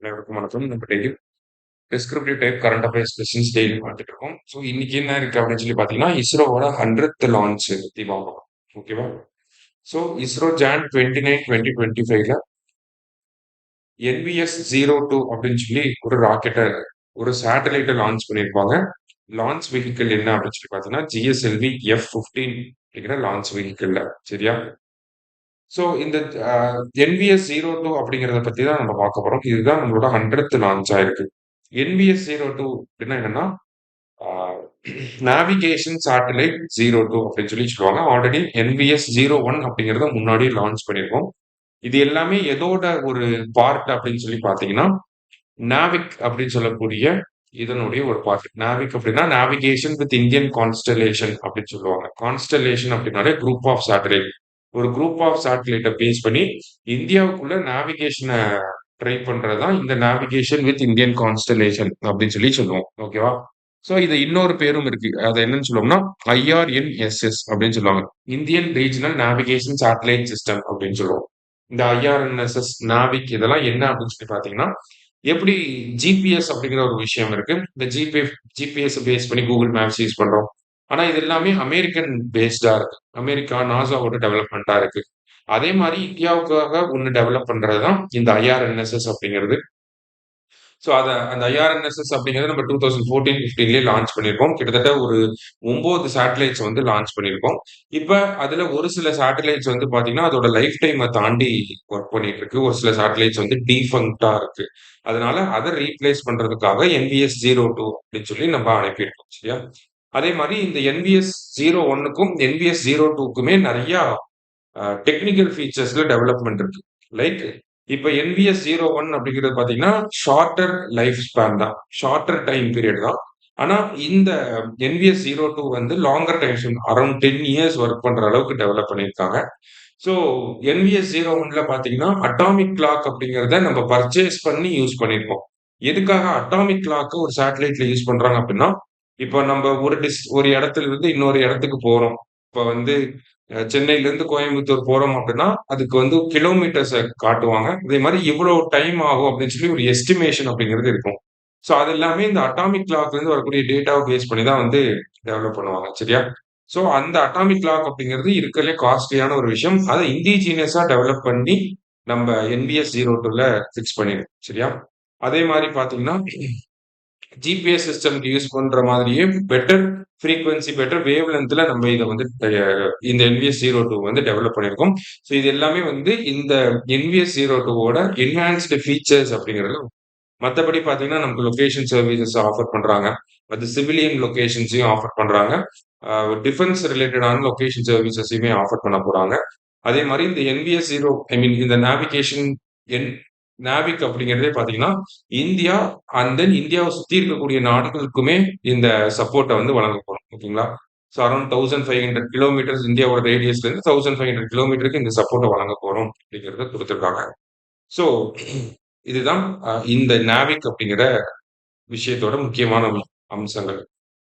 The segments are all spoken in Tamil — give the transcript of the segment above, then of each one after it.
அனைவருக்கும் வணக்கம். நம்ம daily descriptive type current affairs questions daily பார்த்துட்டு இருக்கோம். ஸோ இன்னைக்கு என்ன இருக்கு அப்படின்னு சொல்லி பார்த்தீங்கன்னா, இஸ்ரோவோட 100th லான்ச் பத்தி பார்ப்போம். ஓகேவா? ஸோ இஸ்ரோ ஜான் 29, 2025ல NVS-02 அப்படின்னு சொல்லி ஒரு ராக்கெட்டை ஒரு சேட்டலைட்டை லான்ச் பண்ணியிருப்பாங்க. லான்ச் வெஹிக்கிள் என்ன அப்படின்னு சொல்லி பார்த்தீங்கன்னா, GSLV F-15 அப்படிங்கிற லான்ச் வெஹிக்கிள்ல சரியா? ஸோ இந்த NVS-02 அப்படிங்கிறத பத்தி தான் நம்ம பார்க்க போறோம். இதுதான் நம்மளோட 100th லான்ச் ஆயிருக்கு. NVS-02 அப்படின்னா என்னன்னா, நேவிகேஷன் சேட்டலைட் 02 அப்படின்னு சொல்லி சொல்லுவாங்க. ஆல்ரெடி NVS-01 அப்படிங்கிறத முன்னாடி லான்ச் பண்ணியிருக்கோம். இது எல்லாமே எதோட ஒரு பார்ட் அப்படின்னு சொல்லி பார்த்தீங்கன்னா, நாவிக் அப்படின்னு சொல்லக்கூடிய இதனுடைய ஒரு பார்ட். நாவிக் அப்படின்னா நேவிகேஷன் வித் இந்தியன் கான்ஸ்டலேஷன் அப்படின்னு சொல்லுவாங்க. கான்ஸ்டலேஷன் அப்படின்னாலே குரூப் ஆஃப் சேட்டலைட். ஒரு குரூப் ஆஃப் சேட்டலைட்டை பேஸ் பண்ணி இந்தியாவுக்குள்ள நேவிகேஷனை ட்ரை பண்றதுதான் இந்த நேவிகேஷன் வித் இந்தியன் கான்ஸ்டலேஷன் அப்படின்னு சொல்லி சொல்லுவோம். ஓகேவா? ஸோ இது இன்னொரு பேரும் இருக்கு. அது என்னன்னு சொல்லுவோம்னா IRNSS அப்படின்னு சொல்லுவாங்க. Indian regional navigation satellite system அப்படின்னு சொல்லுவோம். இந்த IRNSS, நாவிக் இதெல்லாம் என்ன அப்படின்னு சொல்லி பார்த்தீங்கன்னா, எப்படி ஜிபிஎஸ் அப்படிங்கிற ஒரு விஷயம் இருக்கு. இந்த ஜிபிஎஸ் பேஸ் பண்ணி கூகுள் மேப்ஸ் யூஸ் பண்றோம். ஆனா இது எல்லாமே அமெரிக்கன் பேஸ்டா இருக்கு. அமெரிக்கா நாசாவோட டெவலப்மெண்ட்டா இருக்கு. அதே மாதிரி இந்தியாவுக்காக ஒண்ணு டெவலப் பண்றதுதான் இந்த IRNSS அப்படிங்கிறது. ஸோ அந்த IRNSS அப்படிங்கிறது நம்ம 2014, 15லயே லான்ச் பண்ணியிருக்கோம். கிட்டத்தட்ட ஒரு 9 சேட்டலைட்ஸ் வந்து லான்ச் பண்ணியிருக்கோம். இப்ப அதுல ஒரு சில சேட்டலைட்ஸ் வந்து பாத்தீங்கன்னா, அதோட லைஃப் டைம தாண்டி ஒர்க் பண்ணிட்டு இருக்கு. ஒரு சில சேட்டலைட்ஸ் வந்து டீஃபங்க்ட்டா இருக்கு. அதனால அத ரீப்ளேஸ் பண்றதுக்காக NVS-02 அப்படின்னு சொல்லி நம்ம அனுப்பியிருக்கோம். சரியா? அதே மாரி இந்த NVS-01க்கும் NVS-02க்குமே நெறைய டெக்னிக்கல் ஃபீச்சர்ஸ்ல டெவலப்மெண்ட் இருக்கு. லைக் இப்ப NVS-01 அப்படிங்கிறது பாத்தீங்கன்னா, ஷார்ட்டர் லைஃப் ஸ்பேன் தான். ஷார்ட்டர் டைம் பீரியட் தான். ஆனா இந்த NVS-02 வந்து longer time span around 10 years work பண்ற அளவுக்கு டெவலப் பண்ணியிருக்காங்க. ஸோ NVS-01ல பாத்தீங்கன்னா, அட்டாமிக் கிளாக் அப்படிங்கிறத நம்ம பர்ச்சேஸ் பண்ணி யூஸ் பண்ணியிருக்கோம். எதுக்காக அட்டாமிக் கிளாக்க ஒரு சேட்டலைட்ல யூஸ் பண்றாங்க அப்படின்னா, இப்ப நம்ம ஒரு இடத்துல இருந்து இன்னொரு இடத்துக்கு போறோம். இப்ப வந்து சென்னையிலேருந்து கோயம்புத்தூர் போறோம் அப்படின்னா, அதுக்கு வந்து கிலோமீட்டர்ஸ காட்டுவாங்க. அதே மாரி இவ்வளோ டைம் ஆகும் அப்படின்னு சொல்லி ஒரு எஸ்டிமேஷன் அப்படிங்கிறது இருக்கும். ஸோ அது எல்லாமே இந்த அட்டாமிக் கிளாக்லேருந்து வரக்கூடிய டேட்டாவ பேஸ் பண்ணி தான் வந்து டெவலப் பண்ணுவாங்க. சரியா? ஸோ அந்த அட்டாமிக் கிளாக் அப்படிங்கிறது இருக்கறதுலே காஸ்ட்லியான ஒரு விஷயம். அத இண்டிஜினியஸா டெவலப் பண்ணி நம்ம NVS-02ல ஃபிக்ஸ் பண்ணிருக்கோம். சரியா? அதே மாரி பார்த்தீங்கன்னா ஜிபிஎஸ் சிஸ்டம்க்கு யூஸ் பண்ற மாதிரியே பெட்டர் ஃப்ரீக்வன்சி, பெட்டர் வேவ் லென்த்ல நம்ம இத வந்து இந்த NVS-02 வந்து டெவலப் பண்ணியிருக்கோம். ஸோ இது எல்லாமே வந்து இந்த NVS-02வோட என்ஹான்ஸ்டு ஃபீச்சர்ஸ் அப்படிங்கிறது. மத்தபடி பார்த்தீங்கன்னா, நமக்கு லொகேஷன் சர்வீசஸ் ஆஃபர் பண்றாங்க. அது சிவிலியன் லொகேஷன்ஸையும் ஆஃபர் பண்றாங்க. டிஃபென்ஸ் ரிலேட்டடான லொகேஷன் சர்வீசஸையுமே ஆஃபர் பண்ண போறாங்க. அதே மாரி இந்த NVS-0 ஐ மீன் இந்த நேவிகேஷன் என் நாவிக் அப்படிங்கிறதே பார்த்தீங்கன்னா, இந்தியா அண்ட் தென் இந்தியாவ சுத்தி இருக்கக்கூடிய நாடுகளுக்குமே இந்த சப்போர்ட்ட வந்து வழங்க போறோம். ஓகேங்களா? ஸோ அரவுண்ட் 1500 கிலோமீட்டர்ஸ் இந்தியாவோட ரேடியஸ்ல இருந்து 1500 கிலோமீட்டருக்கு இந்த சப்போர்ட்ட வழங்க போறோம் அப்படிங்கிறத குடுத்திருக்காங்க. ஸோ இதுதான் இந்த நாவிக் அப்படிங்கிற விஷயத்தோட முக்கியமான அம்சங்கள்.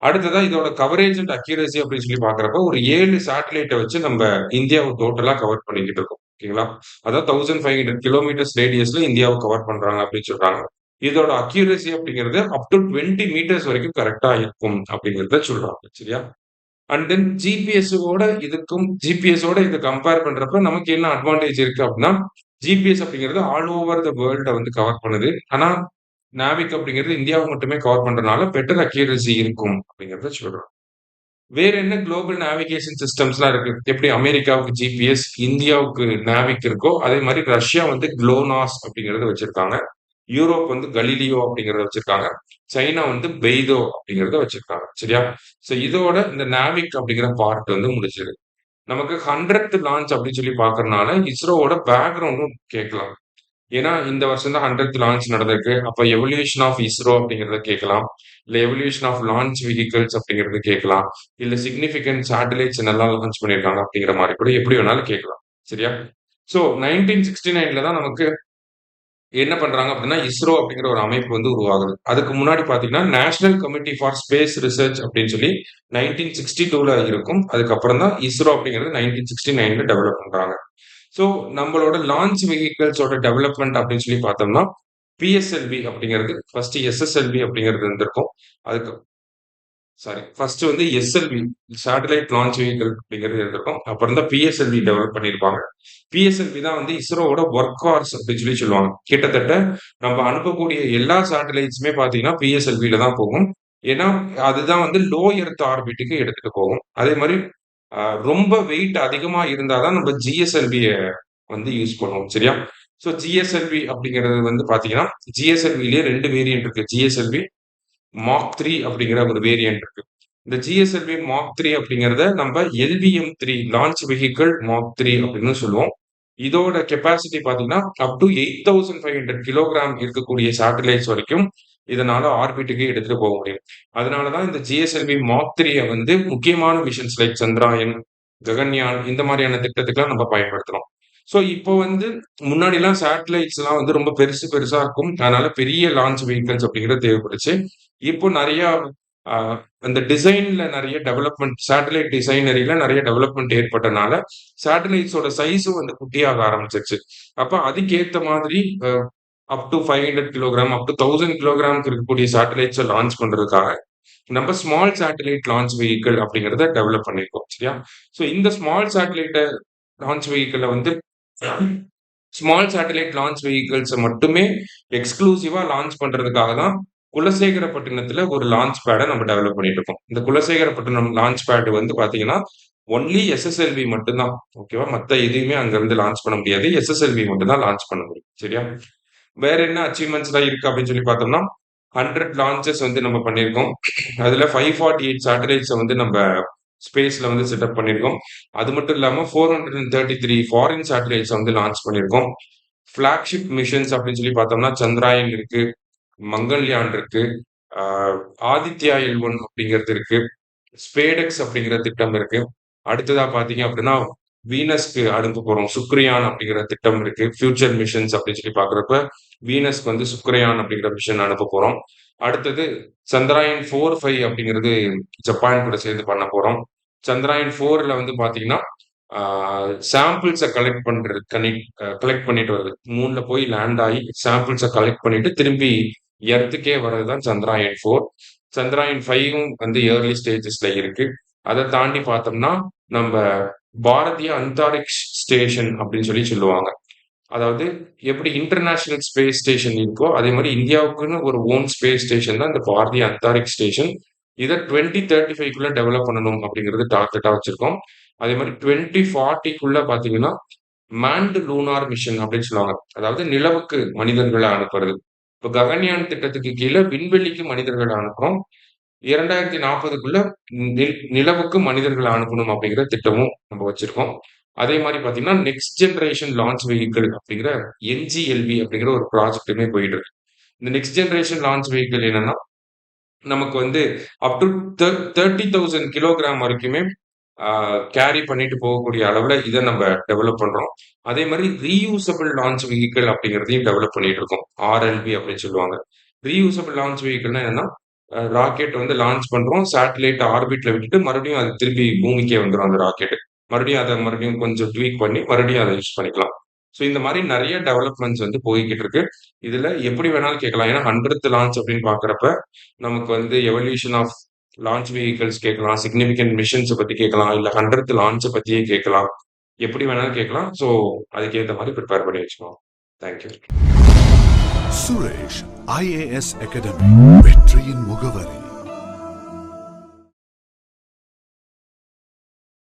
அடுத்ததா இதோட கவரேஜ் அண்ட் அக்யூரசி அப்படின்னு சொல்லி பார்க்கிறப்போ, ஒரு 7 சேட்டலைட்ட வச்சு நம்ம இந்தியாவ டோட்டலா கவர் பண்ணிக்கிட்டு இருக்கோம். ஓகேங்களா? அதாவது 1500 கிலோமீட்டர்ஸ் ரேடியஸ்ல இந்தியாவ கவர் பண்றாங்க அப்படின்னு சொல்றாங்க. இதோட அக்யூரசி அப்படிங்கிறது அப் டூ 20 மீட்டர்ஸ் வரைக்கும் கரெக்ட்டா இருக்கும் அப்படிங்கிறத சொல்றாங்க. சரியா? அண்ட் தென் ஜிபிஎஸோட இத கம்பேர் பண்றப்ப நமக்கு என்ன அட்வான்டேஜ் இருக்கு அப்படின்னா, ஜிபிஎஸ் அப்படிங்கிறது ஆல் ஓவர் த வேர்ல்ட வந்து கவர் பண்ணுது. ஆனா நாவிக் அப்படிங்கிறது இந்தியாவ மட்டுமே கவர் பண்றனால பெட்டர் அக்யூரசி இருக்கும் அப்படிங்கிறத சொல்றோம். வேற என்ன குளோபல் நேவிகேஷன் சிஸ்டம்ஸ்லாம் இருக்கு. எப்படி அமெரிக்காவுக்கு ஜிபிஎஸ், இந்தியாவுக்கு நாவிக் இருக்கோ, அதே மாரி ரஷ்யா வந்து GLONASS அப்படிங்கிறத வச்சிருக்காங்க. யூரோப் வந்து கலீலியோ அப்படிங்கிறத வச்சிருக்காங்க. சைனா வந்து பெய்தோ அப்படிங்கிறத வச்சிருக்காங்க. சரியா? ஸோ இதோட இந்த நாவிக் அப்படிங்கிற பார்ட் வந்து முடிஞ்சது. நமக்கு 100த் லான்ச் அப்படின்னு சொல்லி பார்க்கறனால, இஸ்ரோவோட பேக்கிரவுண்டும் கேட்கலாம். ஏன்னா, இந்த வருஷம் தான் 100த் லான்ச் நடந்திருக்கு. அப்ப எவல்யூஷன் ஆஃப் இஸ்ரோ அப்படிங்கிறத கேட்கலாம். இல்ல எவல்யூஷன் ஆஃப் லான்ச் வெஹிக்கிள்ஸ் அப்படிங்கிறது கேட்கலாம். இல்ல சிக்னிஃபிகன்ட் சேட்டலைட்ஸ் என்னெல்லாம் லான்ச் பண்ணியிருக்காங்க அப்படிங்கிற மாரி கூட எப்படி வேணாலும் கேட்கலாம். சரியா? ஸோ 1969ல தான் நமக்கு என்ன பண்றாங்க அப்படின்னா, இஸ்ரோ அப்படிங்கிற ஒரு அமைப்பு வந்து உருவாகுது. அதுக்கு முன்னாடி பார்த்தீங்கன்னா, national committee for space research அப்படின்னு சொல்லி 1962ல இருக்கும். அதுக்கப்புறம் தான் இஸ்ரோ அப்படிங்கிறது 1969ல டெவலப் பண்றாங்க. ஸோ நம்மளோட லான்ச் வெஹிக்கிள்ஸோட டெவலப்மெண்ட் அப்படின்னு சொல்லி பார்த்தோம்னா, பிஎஸ்எல்வி அப்படிங்கிறது ஃபர்ஸ்ட் எஸ்எஸ்எல்வி அப்படிங்கிறது இருந்திருக்கும். அதுக்கு ஃபர்ஸ்ட் வந்து எஸ்எல்வி சேட்டலைட் லான்ச் வெஹிக்கிள் அப்படிங்கிறது இருந்திருக்கும். அப்புறம் தான் பிஎஸ்எல்வி டெவலப் பண்ணியிருப்பாங்க. பிஎஸ்எல்வி தான் வந்து இஸ்ரோவோட ஒர்க் ஹார்ஸ் அப்படின்னு சொல்லுவாங்க. கிட்டத்தட்ட நம்ம அனுப்பக்கூடிய எல்லா சேட்டலைட்ஸுமே பார்த்தீங்கன்னா பிஎஸ்எல்வில தான் போகும். ஏன்னா அதுதான் வந்து லோ எர்த் ஆர்பிட்டுக்கு எடுத்துட்டு போகும். அதே மாதிரி ரொம்ப வெயிட் அதிகமா இருந்தா தான் நம்ம ஜிஎஸ்எல்விய வந்து யூஸ் பண்ணுவோம். சரியா? ஸோ ஜிஎஸ்எல்வி அப்படிங்கிறது வந்து பார்த்தீங்கன்னா, ஜிஎஸ்எல்விலயே 2 வேரியன்ட் இருக்கு. ஜிஎஸ்எல்வி மாக் 3 அப்படிங்கிற ஒரு வேரியன்ட் இருக்கு. இந்த ஜிஎஸ்எல்வி மாக் 3 அப்படிங்கிறத நம்ம எல்விஎம் 3 லான்ச் வெஹிக்கிள் மாக் 3 அப்படின்னு சொல்லுவோம். இதோட கெப்பாசிட்டி பார்த்தீங்கன்னா, அப் டு 8500 கிலோகிராம் இருக்கக்கூடிய சேட்டலைட்ஸ் வரைக்கும் இதனால ஆர்பிட்டுக்கு எடுத்துட்டு போக முடியும். அதனால தான் இந்த ஜிஎஸ்எல்வி மாக் 3 வந்து முக்கியமான மிஷன்ஸ் லைக் சந்திராயன், ககன்யான் இந்த மாதிரியான திட்டத்துக்குலாம் நம்ம பயன்படுத்துறோம். ஸோ இப்போ வந்து முன்னாடிலாம் சேட்டலைட்ஸ்லாம் வந்து ரொம்ப பெருசு பெருசா இருக்கும். அதனால பெரிய லான்ச் வெஹிக்கிள்ஸ் அப்படிங்கிறது தேவைப்பட்டுச்சு. இப்போ நெறையா அ அந்த டிசைன்ல நெறைய டெவலப்மென்ட் சேட்டலைட் டிசைனரில நெறைய டெவலப்மென்ட் ஏற்பட்டனால, சேட்டலைட்ஸோட சைஸும் வந்து குட்டியாக ஆரம்பிச்சுருச்சு. அப்ப அதுக்கேத்த மாதிரி அப் டூ 500 கிலோகிராம், அப் டூ 1000 கிலோகிராம்க்கு இருக்கக்கூடிய சேட்டலைட்ஸ லான்ச் பண்றதுக்காக, நம்ம ஸ்மால் சேட்டலைட் லான்ச் வெஹிக்கிள் அப்படிங்கிறத டெவலப் பண்ணியிருக்கோம். சரியா? ஸோ இந்த ஸ்மால் சேட்டலைட்ட லான்ச் வெஹிக்கிள்ல வந்து ஸ்மால் சேட்டலைட் லான்ச் வெஹிக்கிள்ஸ மட்டுமே எக்ஸ்க்ளூசிவா லான்ச் பண்றதுக்காக தான் குலசேகரப்பட்டினத்துல ஒரு லான்ச் பேட நம்ம டெவலப் பண்ணிட்டு இருக்கோம். இந்த குலசேகரப்பட்டினம் லான்ச் பேட் வந்து பாத்தீங்கன்னா, ஒன்லி எஸ்எஸ்எல்வி மட்டும் தான். ஓகேவா? மத்த எதையுமே அங்க இருந்து லான்ச் பண்ண முடியாது. எஸ்எஸ்எல்வி மட்டும் தான் லான்ச் பண்ண முடியும். சரியா? வேற என்ன அச்சீவ்மென்ட்ஸ்லாம் இருக்கு அப்படின்னு சொல்லி பார்த்தோம்னா, 100 லான்ச்சஸ் வந்து நம்ம பண்ணியிருக்கோம். அதுல 548 சேட்டலைட்ஸ வந்து நம்ம ஸ்பேஸ்ல வந்து செட்டப் பண்ணியிருக்கோம். அது மட்டும் இல்லாம 433 ஃபாரின் சேட்டலைட்ஸ வந்து லான்ச் பண்ணியிருக்கோம். ஃபிளாக்ஷிப் மிஷன்ஸ் அப்படின்னு சொல்லி பார்த்தோம்னா, சந்திராயன் இருக்கு, மங்கள்யான் இருக்கு, ஆ ஆதித்யா L1 அப்படிங்கிறது இருக்கு. ஸ்பேடெக்ஸ் அப்படிங்கிற திட்டம் இருக்கு. அடுத்ததா பார்த்தீங்க அப்படின்னா, வீனஸ்க்கு அனுப்ப போறோம். சுக்ரியான் அப்படிங்கிற திட்டம் இருக்கு. ஃபியூச்சர் மிஷன்ஸ் அப்படின்னு சொல்லி பார்க்குறப்ப, வீனஸ்க்கு வந்து சுக்ரயான் அப்படிங்கிற மிஷன் அனுப்ப போறோம். அடுத்தது சந்திராயன் 4, 5 அப்படிங்கிறது ஜப்பான் கூட சேர்ந்து பண்ண போறோம். சந்திராயன் 4ல வந்து பார்த்தீங்கன்னா, ஆ சாம்பிள்ஸ கலெக்ட் பண்ணிட்டு வருது. மூன்ல போய் லேண்ட் ஆயி சாம்பிள்ஸ கலெக்ட் பண்ணிட்டு திரும்பி எர்த்துக்கே வர்றது தான் சந்திராயன் 4. சந்திராயன் 5ம் வந்து ஏர்லி ஸ்டேஜஸ்ல இருக்கு. அத தாண்டி பார்த்தோம்னா, நம்ப பாரதிய அந்தாரிக்ஷ் ஸ்டேஷன் அப்படின்னு சொல்லுவாங்க. அதாவது எப்படி இன்டர்நேஷனல் ஸ்பேஸ் ஸ்டேஷன் இருக்கோ, அதே மாரி இந்தியாவுக்குன்னு ஒரு ஓன் ஸ்பேஸ் ஸ்டேஷன் தான் இந்த பாரதிய அந்தாரிக்ஷ் ஸ்டேஷன். இத 2035க்குள்ள டெவலப் பண்ணணும் அப்படிங்கிறது டார்கெட்டா வச்சிருக்கோம். அதே மாரி 2040க்குள்ள பார்த்தீங்கன்னா, மேன்டு லூனார் மிஷன் அப்படின்னு சொல்லுவாங்க. அதாவது நிலவுக்கு மனிதர்கள அனுப்புறது. இப்ப ககன்யான் திட்டத்துக்கு கீழ விண்வெளிக்கு மனிதர்கள அனுப்புறோம். 2040க்குள்ள நிலவுக்கு மனிதர்கள அனுப்பணும் அப்படிங்கிற திட்டமும் நம்ம வச்சிருக்கோம். அதே மாரி பார்த்தீங்கன்னா, நெக்ஸ்ட் ஜெனரேஷன் லான்ச் வெஹிக்கிள் அப்படிங்கிற என்ஜிஎல்வி அப்படிங்கிற ஒரு ப்ராஜெக்ட்டுமே போயிட்டு இருக்கு. இந்த நெக்ஸ்ட் ஜெனரேஷன் லான்ச் வெஹிக்கிள் என்னன்னா, நமக்கு வந்து அப் டூ 30,000 கிலோகிராம் வரைக்குமே ஆ கேரி பண்ணிட்டு போகக்கூடிய அளவுல இத நம்ம டெவலப் பண்றோம். அதே மாரி ரீயூசபிள் லான்ச் வெஹிக்கிள் அப்படிங்கிறதையும் டெவலப் பண்ணிட்டு இருக்கோம். ஆர்எல்வி அப்படின்னு சொல்லுவாங்க. ரீயூசபிள் லான்ச் வெஹிக்கிள்னா என்னன்னா, ராக்கெட் வந்து லான்ச் பண்றோம். சேட்டலைட் ஆர்பிட்ல விட்டுட்டு மறுபடியும் அது திருப்பி பூமிக்கே வந்துரும் அந்த ராக்கெட். மறுபடியும் கொஞ்சம் ட்வீக் பண்ணி மறுபடியும் அத யூஸ் பண்ணிக்கலாம். ஸோ இந்த மாரி நெறைய டெவலப்மெண்ட்ஸ் வந்து போய்க்கிட்டு இருக்கு. இதுல எப்படி வேணாலும் கேட்கலாம். ஏன்னா 100த் லான்ச் அப்படின்னு பார்க்கிறப்ப, நமக்கு வந்து எவல்யூஷன் ஆஃப் லான்ச் வெஹிக்கிள்ஸ் கேட்கலாம். சிக்னிஃபிகன்ட் மிஷன்ஸ பத்தி கேட்கலாம். இல்ல 100த் லான்ச்ச பத்தியே கேட்கலாம். எப்படி வேணாலும் கேட்கலாம். ஸோ அதுக்கேத்த மாரி பிரிப்பேர் பண்ணி வச்சுக்கோங்க. Thank you. Suresh IAS academy வெற்றியின் முகவரி.